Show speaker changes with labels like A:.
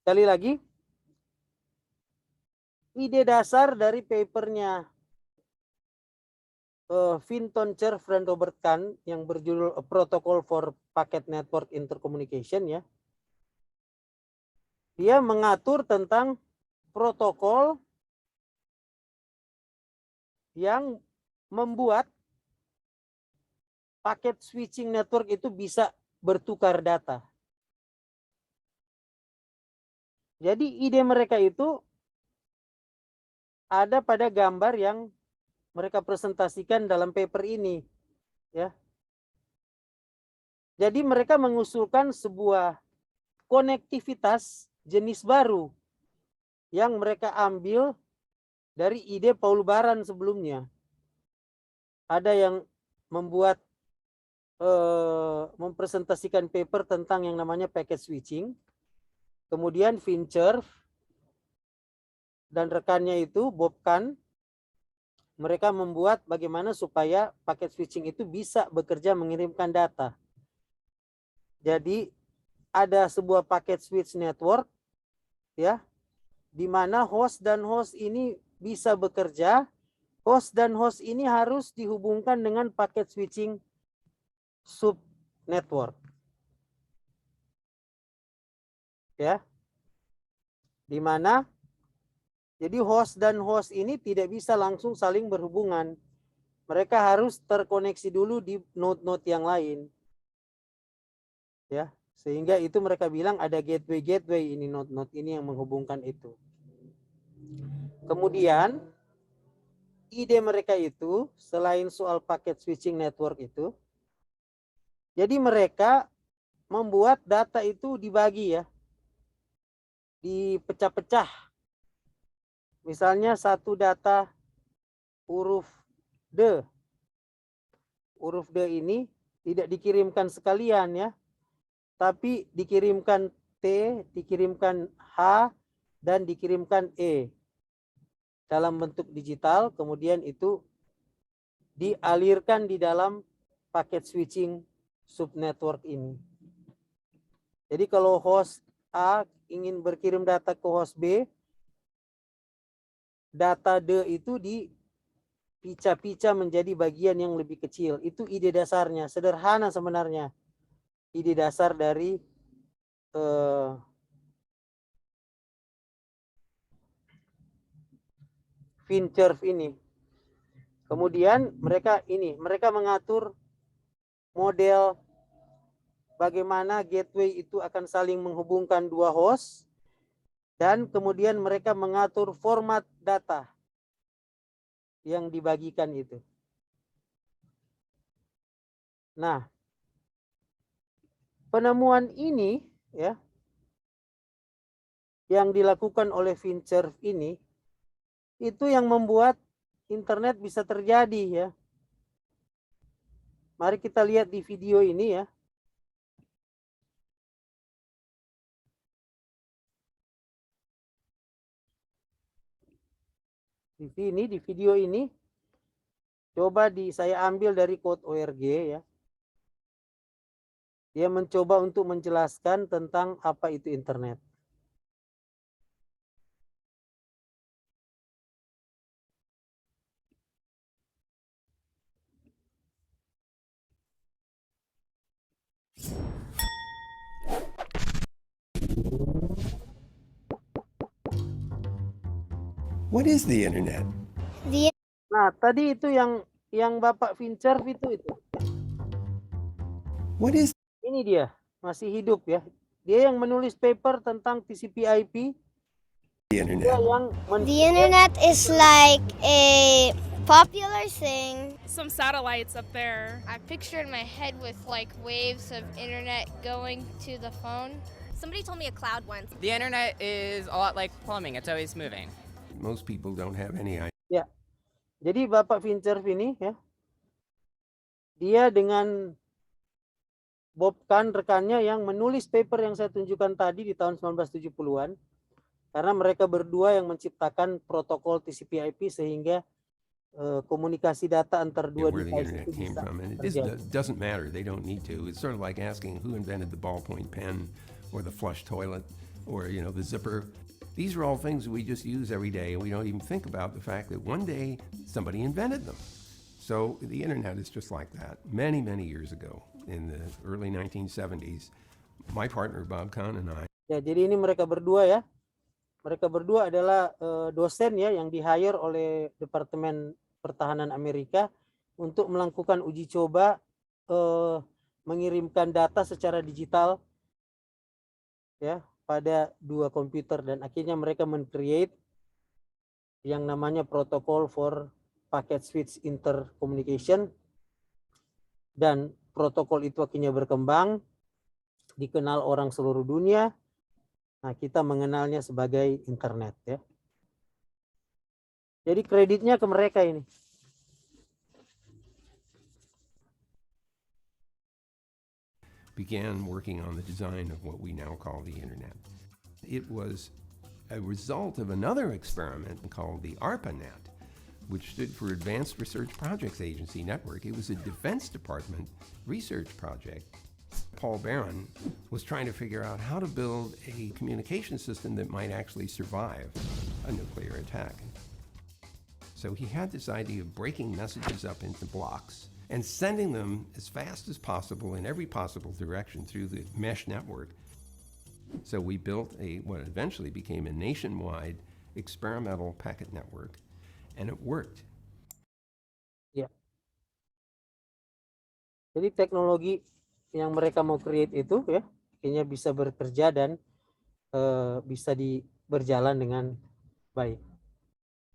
A: Sekali lagi, ide dasar dari papernya Vinton Cerf dan Robert Kahn yang berjudul A Protocol for Packet Network Intercommunication ya. Dia mengatur tentang protokol yang membuat paket switching network itu bisa bertukar data. Jadi ide mereka itu ada pada gambar yang mereka presentasikan dalam paper ini, ya. Jadi mereka mengusulkan sebuah konektivitas jenis baru yang mereka ambil dari ide Paul Baran sebelumnya. Ada yang membuat mempresentasikan paper tentang yang namanya packet switching. Kemudian Fincher dan rekannya itu Bob Kahn, mereka membuat bagaimana supaya paket switching itu bisa bekerja mengirimkan data. Jadi ada sebuah paket switch network ya, di mana host dan host ini bisa bekerja. Host dan host ini harus dihubungkan dengan paket switching sub network. Ya. Di mana jadi host dan host ini tidak bisa langsung saling berhubungan. Mereka harus terkoneksi dulu di node-node yang lain. Ya, sehingga itu mereka bilang ada gateway ini, node-node ini yang menghubungkan itu. Kemudian ide mereka itu selain soal paket switching network itu, jadi mereka membuat data itu dibagi ya, dipecah-pecah. Misalnya satu data huruf D. Huruf D ini tidak dikirimkan sekalian ya, tapi dikirimkan T, dikirimkan H, dan dikirimkan E dalam bentuk digital, kemudian itu dialirkan di dalam paket switching subnetwork ini. Jadi kalau host A ingin berkirim data ke host B, data D itu dipica-pica menjadi bagian yang lebih kecil. Itu ide dasarnya, sederhana sebenarnya. Ide dasar dari Fincher ini. Kemudian mereka mengatur model bagaimana gateway itu akan saling menghubungkan dua host, dan kemudian mereka mengatur format data yang dibagikan itu. Nah, penemuan ini ya yang dilakukan oleh Fincher ini itu yang membuat internet bisa terjadi ya. Mari kita lihat di video ini ya. Di sini, di video ini, coba saya ambil dari Code.org ya. Dia mencoba untuk menjelaskan tentang apa itu internet.
B: What is the internet?
A: Nah, tadi itu yang Bapak Fincher itu.
B: What is
A: Ini dia, masih hidup ya. Dia yang menulis paper tentang TCP/IP.
B: the
A: Dia
B: internet?
A: yang
C: The internet is like a popular thing.
D: Some satellites up there.
C: I picture in my head with like waves of internet going to the phone.
E: Somebody told me a cloud once.
F: The internet is a lot like plumbing, it's always moving.
B: Most people don't have any idea.
A: Ya. Jadi Bapak Fincher ini ya, dia dengan Bob Kahn rekannya yang menulis paper yang saya tunjukkan tadi di tahun 1970-an, karena mereka berdua yang menciptakan protokol TCP/IP sehingga komunikasi data antar dua
B: Where the
A: device
B: internet
A: itu
B: came
A: bisa
B: from, and it
A: terjadi.
B: doesn't matter. They don't need to. It's sort of like asking who invented the ballpoint pen or the flush toilet. or, the zipper. These are all things we just use every day, and we don't even think about the fact that one day somebody invented them. So the internet is just like that. Many, many years ago, in the early 1970s, my partner Bob Kahn and I.
A: Ya, jadi ini mereka berdua ya. Mereka berdua adalah dosen ya yang di-hire oleh Departemen Pertahanan Amerika untuk melakukan uji coba mengirimkan data secara digital ya pada dua komputer, dan akhirnya mereka men-create yang namanya Protocol for Packet Switch Intercommunication, dan protokol itu akhirnya berkembang, dikenal orang seluruh dunia. Nah, kita mengenalnya sebagai internet ya. Jadi kreditnya ke mereka ini.
B: Began working on the design of what we now call the internet. It was a result of another experiment called the ARPANET, which stood for Advanced Research Projects Agency Network. It was a Defense Department research project. Paul Barron was trying to figure out how to build a communication system that might actually survive a nuclear attack. So he had this idea of breaking messages up into blocks and sending them as fast as possible in every possible direction through the mesh network. So we built what eventually became a nationwide experimental packet network, and it worked.
A: Ya. Jadi teknologi yang mereka mau create itu ya, akhirnya bisa bekerja dan bisa berjalan dengan baik.